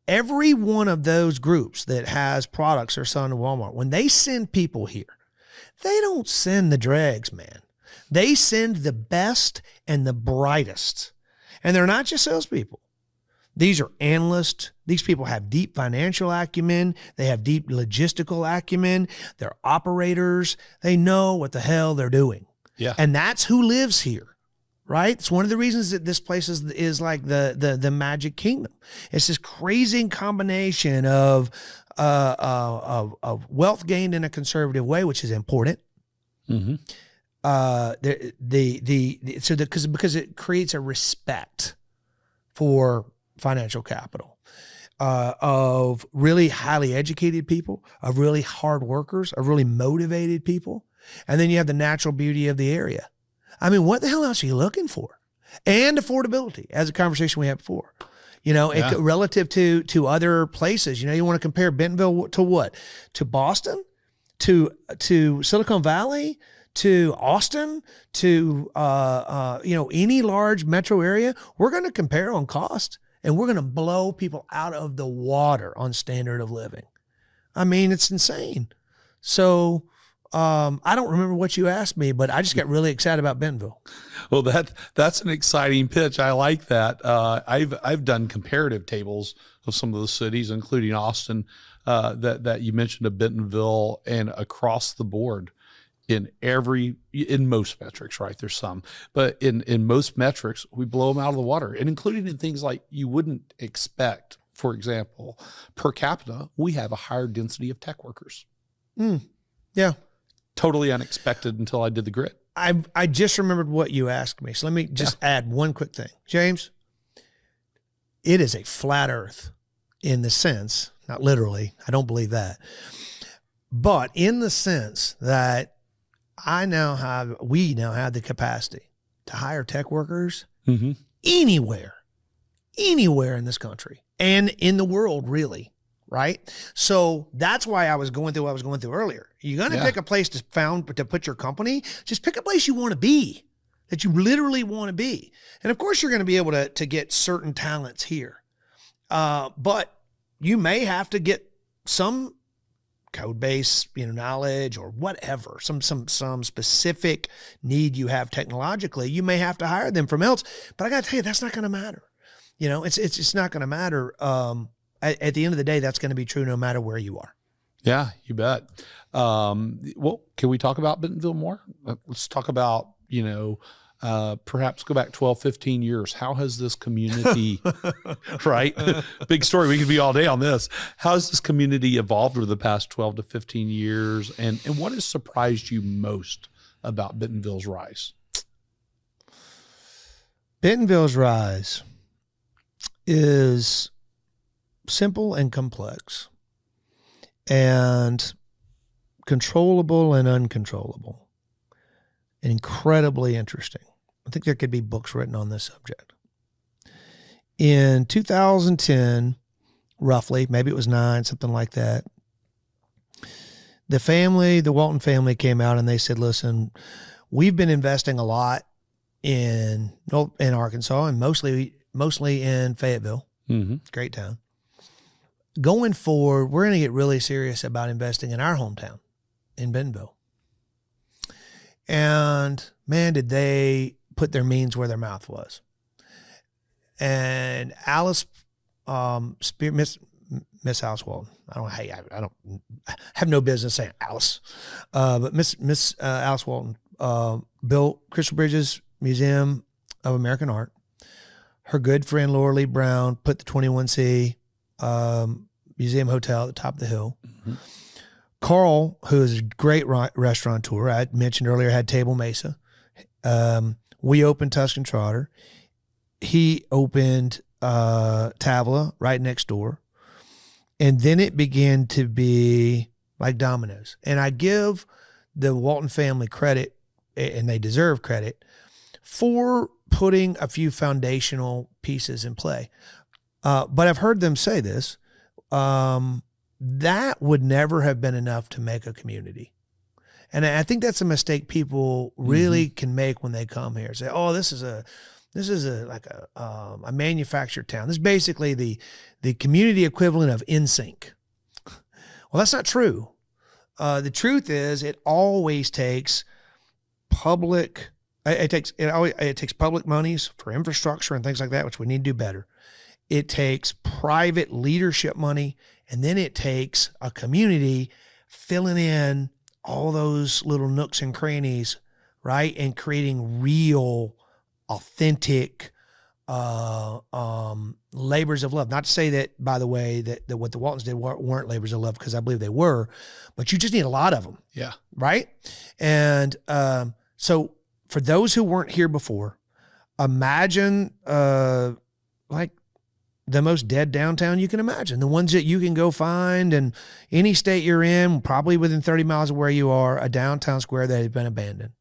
Every one of those groups that has products are selling to Walmart, when they send people here, they don't send the dregs, man. They send the best and the brightest. And they're not just salespeople. These are analysts. These people have deep financial acumen. They have deep logistical acumen. They're operators. They know what the hell they're doing. Yeah. And that's who lives here, right? It's one of the reasons that this place is like the magic kingdom. It's this crazy combination of wealth gained in a conservative way, which is important. Mm-hmm. Because it creates a respect for financial capital, of really highly educated people, of really hard workers, of really motivated people. And then you have the natural beauty of the area. I mean, what the hell else are you looking for? And affordability, as a conversation we had before. Relative to other places. You want to compare Bentonville to what? To Boston? To Silicon Valley? To Austin? To any large metro area? We're going to compare on cost, and we're going to blow people out of the water on standard of living. I mean, it's insane. So I don't remember what you asked me, but I just got really excited about Bentonville. Well, that's an exciting pitch. I like that. I've done comparative tables of some of the cities, including Austin, that you mentioned, of Bentonville, and across the board in most metrics, right? There's some, but in most metrics, we blow them out of the water, and including in things like you wouldn't expect. For example, per capita, we have a higher density of tech workers. Yeah. Totally unexpected until I did the grid. I just remembered what you asked me. So let me just add one quick thing. James, it is a flat earth in the sense, not literally, I don't believe that, but in the sense that we now have the capacity to hire tech workers Mm-hmm. anywhere in this country and in the world, really. Right. So that's why I was going through what I was going through earlier. You're going to pick a place to put your company. Just pick a place you want to be, that you literally want to be. And of course, you're going to be able to get certain talents here. But you may have to get some code base, knowledge or whatever, some specific need you have technologically. You may have to hire them from else. But I got to tell you, that's not going to matter. It's not going to matter. At the end of the day, that's going to be true no matter where you are. Yeah, you bet. Well, can we talk about Bentonville more? Let's talk about, perhaps go back 12, 15 years. How has this community, right? Big story. We could be all day on this. How has this community evolved over the past 12 to 15 years? And what has surprised you most about Bentonville's rise? Bentonville's rise is simple and complex, and controllable and uncontrollable, and incredibly interesting. I think there could be books written on this subject. In 2010, roughly, maybe it was 9, something like that, the Walton family came out and they said, listen, we've been investing a lot in Arkansas and mostly in Fayetteville. Mm-hmm. Great town. Going forward, we're going to get really serious about investing in our hometown in Bentonville. And man, did they put their means where their mouth was. And Alice, Miss Alice Walton, I have no business saying Alice, but Miss Alice Walton built Crystal Bridges Museum of American Art. Her good friend Laura Lee Brown put the 21C Museum Hotel at the top of the hill. Mm-hmm. Carl, who is a great restaurateur, I mentioned earlier, had Table Mesa. We opened Tuscan Trotter. He opened Tavola right next door. And then it began to be like dominoes. And I give the Walton family credit, and they deserve credit, for putting a few foundational pieces in play. But I've heard them say this, that would never have been enough to make a community. And I think that's a mistake people really can make when they come here. Say, oh, this is a manufactured town. This is basically the community equivalent of NSYNC. Well, that's not true. The truth is it always takes public monies for infrastructure and things like that, which we need to do better. It takes private leadership money, and then it takes a community filling in all those little nooks and crannies, right? And creating real, authentic labors of love. Not to say that, by the way, that what the Waltons did weren't labors of love, because I believe they were, but you just need a lot of them. Yeah. Right? And so for those who weren't here before, imagine like the most dead downtown you can imagine, the ones that you can go find in any state you're in, probably within 30 miles of where you are, a downtown square that has been abandoned.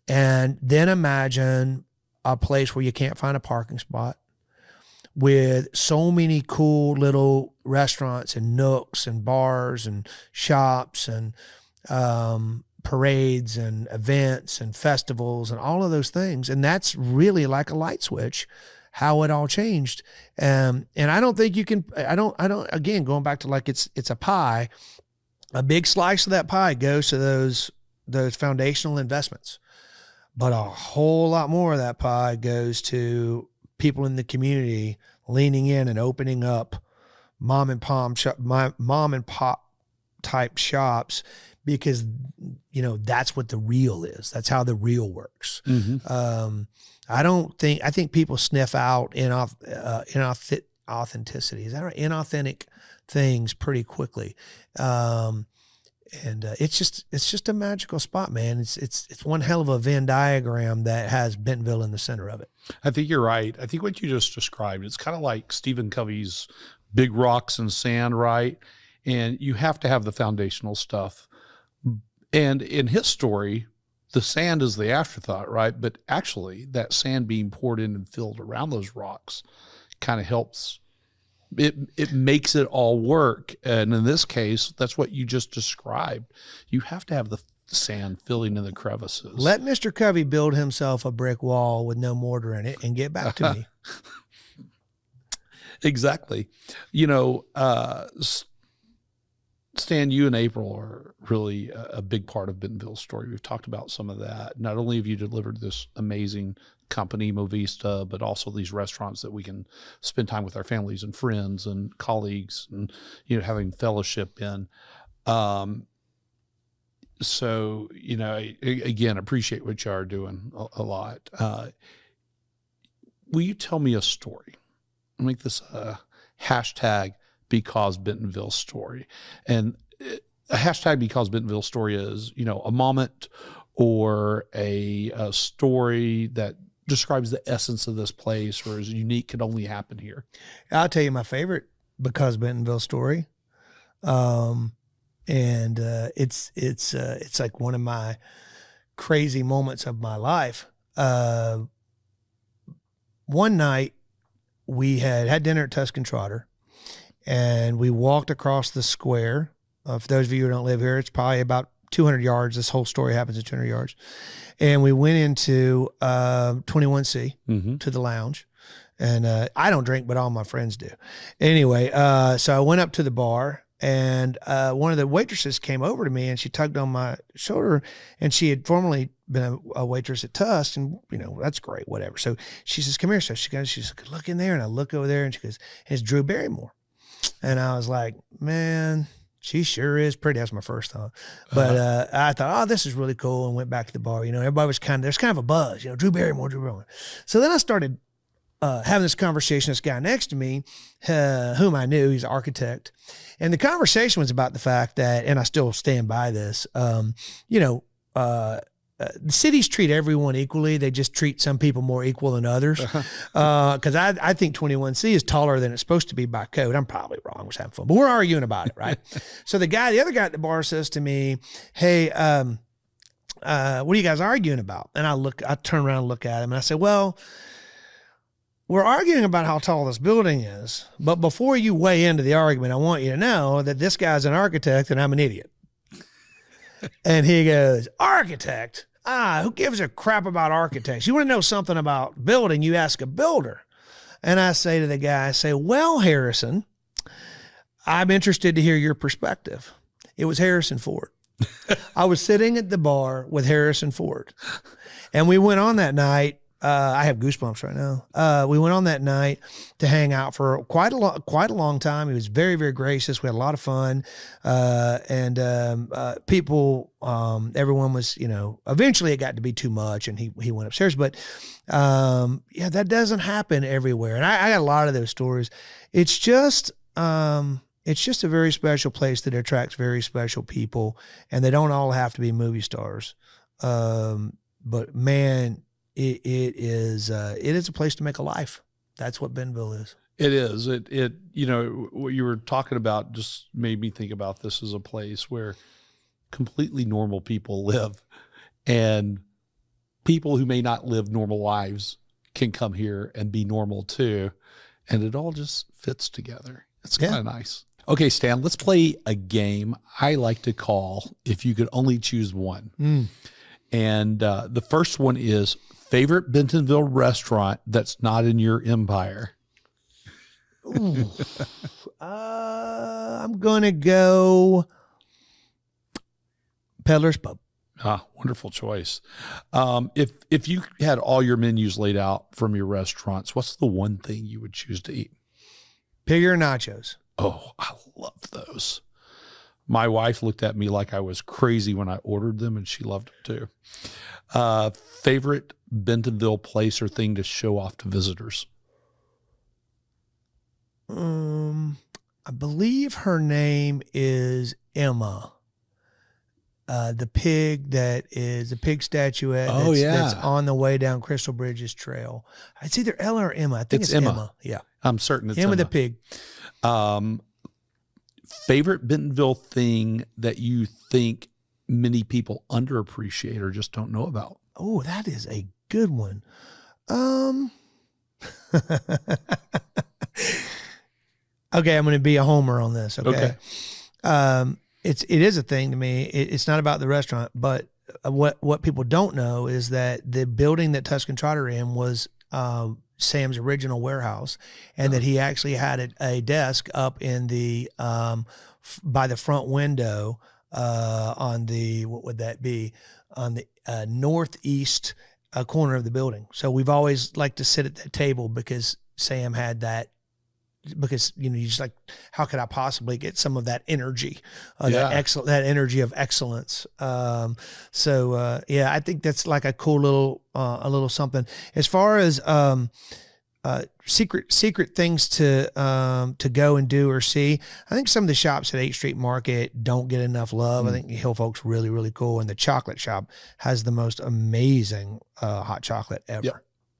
And then imagine a place where you can't find a parking spot, with so many cool little restaurants and nooks and bars and shops and parades and events and festivals and all of those things. And that's really like a light switch, how it all changed. And I don't think you can, again, going back to like it's a pie, a big slice of that pie goes to those foundational investments. But a whole lot more of that pie goes to people in the community leaning in and opening up mom and pop type shops, because, that's what the real is. That's how the real works. Mm-hmm. I think people sniff out authenticity. Is that right? Inauthentic things pretty quickly. And it's just a magical spot, man. It's one hell of a Venn diagram that has Bentonville in the center of it. I think you're right. I think what you just described, it's kind of like Stephen Covey's big rocks and sand, right? And you have to have the foundational stuff. And in his story, the sand is the afterthought, right? But actually, that sand being poured in and filled around those rocks kind of helps. It makes it all work. And in this case, that's what you just described. You have to have the sand filling in the crevices. Let Mr. Covey build himself a brick wall with no mortar in it and get back to me. Exactly. You know, Stan, you and April are really a big part of Bentonville's story. We've talked about some of that. Not only have you delivered this amazing company, Movista, but also these restaurants that we can spend time with our families and friends and colleagues and, you know, having fellowship in. So, you know, again, appreciate what you are doing a lot. Will you tell me a story? I'll make this a hashtag because Bentonville story. And a hashtag because Bentonville story is, you know, a moment or a story that describes the essence of this place or is unique, could only happen here. I'll tell you my favorite because Bentonville story. It's like one of my crazy moments of my life. One night we had dinner at Tuscan Trotter, and we walked across the square. For those of you who don't live here, it's probably about 200 yards. This whole story happens at 200 yards. And we went into 21C to the lounge. And I don't drink, but all my friends do. Anyway, so I went up to the bar, and one of the waitresses came over to me, and she tugged on my shoulder, and she had formerly been a waitress at Tusk, and, you know, that's great, whatever. So she says, come here. So she's like, look in there, and I look over there, and she goes, it's Drew Barrymore. And I was like, man, she sure is pretty. That's my first thought. But I thought, oh, this is really cool, and went back to the bar. You know, everybody was there's kind of a buzz, you know, Drew Barrymore. So then I started having this conversation with this guy next to me, whom I knew, he's an architect. And the conversation was about the fact that, and I still stand by this, you know, the cities treat everyone equally. They just treat some people more equal than others. Because I think 21C is taller than it's supposed to be by code. I'm probably wrong. We're just having fun. But we're arguing about it, right? So the other guy at the bar says to me, hey, what are you guys arguing about? And I turn around and look at him, and I say, well, we're arguing about how tall this building is. But before you weigh into the argument, I want you to know that this guy's an architect and I'm an idiot. And he goes, architect? Who gives a crap about architects? You want to know something about building, you ask a builder. And I say to the guy, well, Harrison, I'm interested to hear your perspective. It was Harrison Ford. I was sitting at the bar with Harrison Ford. And we went on that night. I have goosebumps right now. We went on that night to hang out for quite a long time. He was very, very gracious. We had a lot of fun. People, everyone was, you know, eventually it got to be too much and he went upstairs, but, yeah, that doesn't happen everywhere. And I got a lot of those stories. It's just a very special place that attracts very special people, and they don't all have to be movie stars. But man, it is a place to make a life. That's what Bentonville is. It is. It you know, what you were talking about just made me think about this as a place where completely normal people live, and people who may not live normal lives can come here and be normal too. And it all just fits together. It's kind of nice. Okay, Stan, let's play a game I like to call If You Could Only Choose One. And the first one is favorite Bentonville restaurant that's not in your empire. I'm going to go Peddler's Pub. Wonderful choice. If you had all your menus laid out from your restaurants, what's the one thing you would choose to eat? Pig ear nachos. Oh, I love those. My wife looked at me like I was crazy when I ordered them, and she loved them too. Favorite Bentonville place or thing to show off to visitors? I believe her name is Emma. The pig that is a pig statuette. That's on the way down Crystal Bridges Trail. It's either Ella or Emma. I think it's Emma. Yeah. I'm certain it's Emma. Emma the pig. Favorite Bentonville thing that you think many people underappreciate or just don't know about? Oh, that is a good one. Okay, I'm going to be a homer on this. Okay. It is a thing to me. It's not about the restaurant, but what people don't know is that the building that Tuscan Trotter in was Sam's original warehouse, and that he actually had a desk up in the by the front window on the, what would that be, on the northeast corner of the building. So we've always liked to sit at that table because Sam had that. Because, you just like, how could I possibly get some of that energy, that energy of excellence? Yeah, I think that's like a cool little something. As far as secret things to go and do or see, I think some of the shops at 8th Street Market don't get enough love. I think Hill Folk's really, really cool, and the chocolate shop has the most amazing hot chocolate ever. Yep.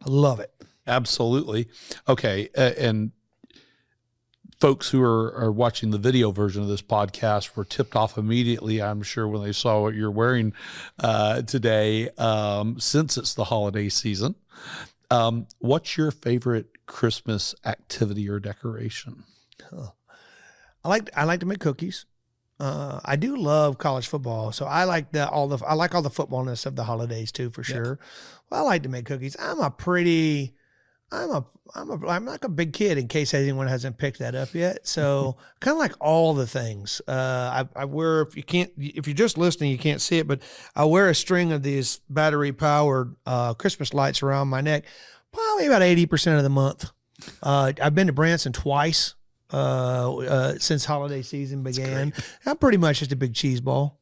I love it. Absolutely. Okay, and folks who are watching the video version of this podcast were tipped off immediately, I'm sure, when they saw what you're wearing today, since it's the holiday season. What's your favorite Christmas activity or decoration? I like to make cookies. I do love college football, so I like all the footballness of the holidays too, for sure. Well, I like to make cookies. I'm like a big kid, in case anyone hasn't picked that up yet. So kind of like all the things. I wear, if you're just listening, you can't see it, but I wear a string of these battery powered Christmas lights around my neck, probably about 80% of the month. I've been to Branson twice since holiday season began. I'm pretty much just a big cheese ball.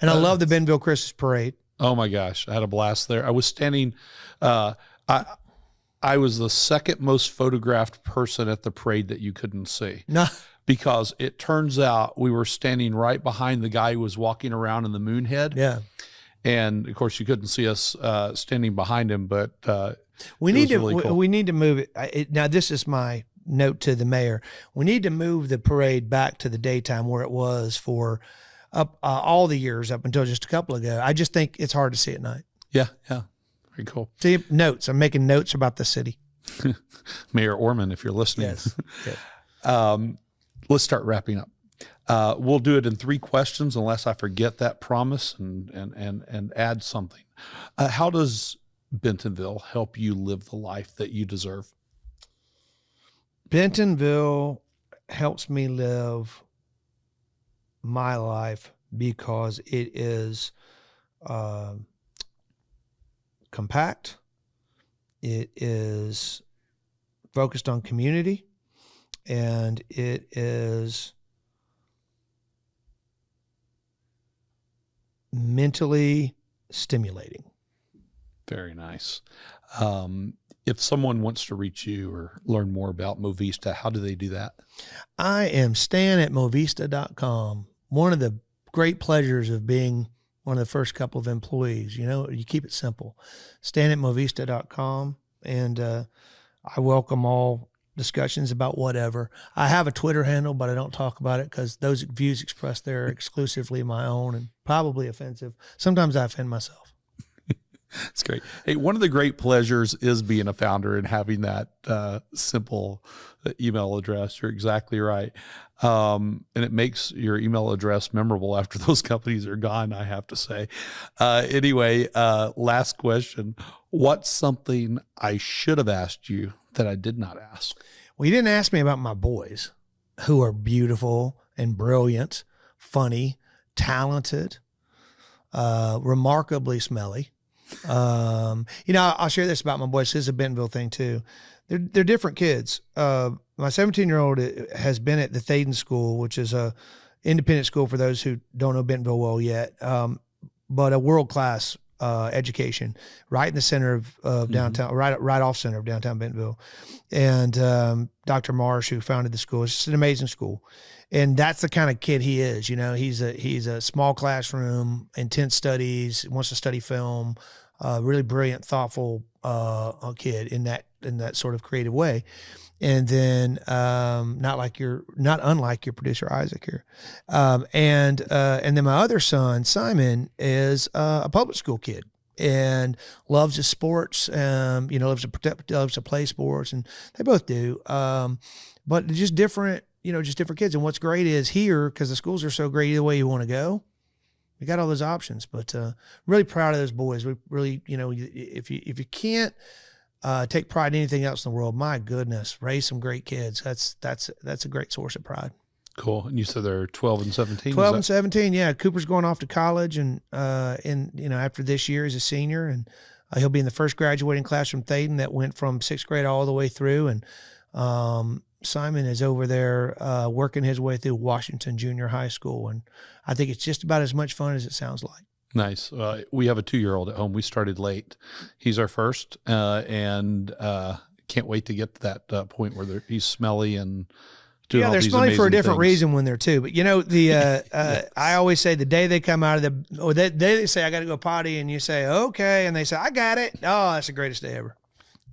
And I love the Bentonville Christmas Parade. Oh my gosh, I had a blast there. I was standing, I was the second most photographed person at the parade that you couldn't see. No. Because it turns out we were standing right behind the guy who was walking around in the Moonhead. Yeah. And of course you couldn't see us standing behind him, but we need to move it. Now this is my note to the mayor. We need to move the parade back to the daytime where it was for all the years up until just a couple ago. I just think it's hard to see at night. Yeah. Yeah. Very cool. See, notes. I'm making notes about the city. Mayor Orman, if you're listening. Yes. Yes. Let's start wrapping up. We'll do it in 3 questions, unless I forget that promise and add something. How does Bentonville help you live the life that you deserve? Bentonville helps me live my life because it is compact. It is focused on community, and it is mentally stimulating. Very nice. If someone wants to reach you or learn more about Movista, how do they do that? I am Stan at Movista.com. One of the great pleasures of being one of the first couple of employees, you keep it simple. Stan at Movista.com. And I welcome all discussions about whatever. I have a Twitter handle, but I don't talk about it because those views expressed there are exclusively my own and probably offensive. Sometimes I offend myself. That's great. Hey, one of the great pleasures is being a founder and having that simple email address. You're exactly right. And it makes your email address memorable after those companies are gone, I have to say. Anyway, last question. What's something I should have asked you that I did not ask? Well, you didn't ask me about my boys, who are beautiful and brilliant, funny, talented, remarkably smelly. I'll share this about my boys. This is a Bentonville thing too. They're different kids. My 17-year-old has been at the Thaden School, which is a independent school for those who don't know Bentonville well yet, but a world-class education right in the center of downtown, right off center of downtown Bentonville. And Dr. Marsh, who founded the school, it's just an amazing school. And that's the kind of kid he is. He's a small classroom, intense studies, wants to study film, really brilliant, thoughtful kid in that sort of creative way. And then not unlike your producer Isaac here, and then my other son Simon is a public school kid and loves his sports. Loves to play sports, and they both do. But just different, just different kids. And what's great is here, because the schools are so great either way you want to go, we got all those options. But really proud of those boys. We really, if you can't take pride in anything else in the world, my goodness, raise some great kids. That's a great source of pride. Cool. And you said they're 12 and 17? 12 and 17, yeah. Cooper's going off to college, and after this year he's a senior, and he'll be in the first graduating class from Thaden that went from 6th grade all the way through. And Simon is over there working his way through Washington Junior High School, and I think it's just about as much fun as it sounds like. Nice. We have a 2-year-old at home. We started late. He's our first, and can't wait to get to that point where he's smelly and doing all these amazing things. Yeah, they're smelly for a different reason when they're 2. But yes. I always say the day they come out of the day they say I got to go potty, and you say okay, and they say I got it. Oh, that's the greatest day ever.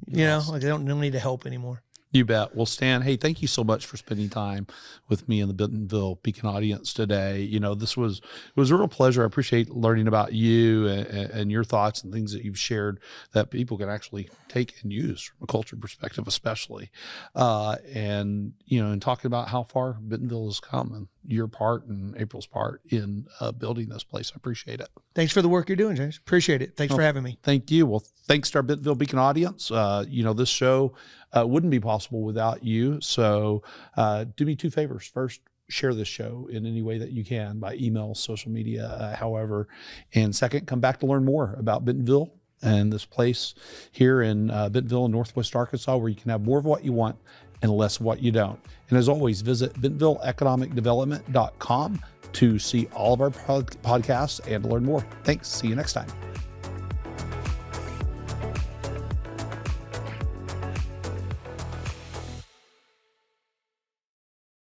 Yes. Like they don't need to help anymore. You bet. Well, Stan, hey, thank you so much for spending time with me and the Bentonville Beacon audience today. It was a real pleasure. I appreciate learning about you and your thoughts and things that you've shared that people can actually take and use from a culture perspective, especially. And talking about how far Bentonville has come and your part and April's part in building this place. I appreciate it. Thanks for the work you're doing, James. Appreciate it. Thanks for having me. Thank you. Well, thanks to our Bentonville Beacon audience. This show wouldn't be possible without you. So do me 2 favors. First, share this show in any way that you can by email, social media, however. And second, come back to learn more about Bentonville and this place here in Bentonville in Northwest Arkansas, where you can have more of what you want and less of what you don't. And as always, visit BentonvilleEconomicDevelopment.com to see all of our podcasts and to learn more. Thanks. See you next time.